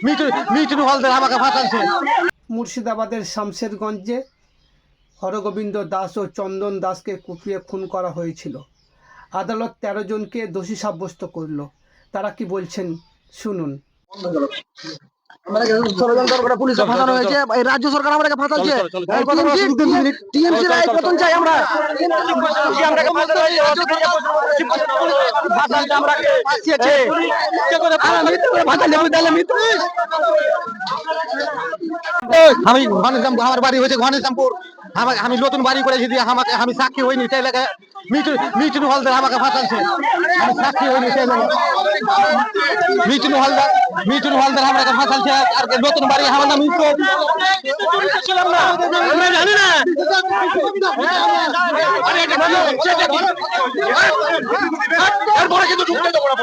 মিঠুন হলদার আমাকে ফাঁসাচ্ছে। মুর্শিদাবাদের শামশেরগঞ্জে হরগোবিন্দ দাস ও চন্দন দাসকে কুপিয়ে খুন করা হয়েছিল। আদালত 13 জনকে দোষী সাব্যস্ত করল। তারা কি বলছেন শুনুন। ষড়যন্ত্র করে পুলিশে ফাঁসানো হয়েছে, এই রাজ্য সরকার আমাদেরকে ফাঁসাচ্ছে। টিএমসি রায় পতন চাই আমরা। আমি আমার বাড়ি হয়েছে ঘনশ্যামপুর, আমি নতুন বাড়ি করেছি দিয়ে আমাকে আমি সাক্ষী হইনি, সেই লেগে মিঠুন হলদার আমাকে ফাঁসাচ্ছে। আমি সাক্ষী হইনি, সেই লেগে মিঠুন হলদার আমাকে ফাঁসাচ্ছে। আর নতুন বাড়ি আমার নাম জানি না। এরপরে কিন্তু ঢুকতে দেবো না।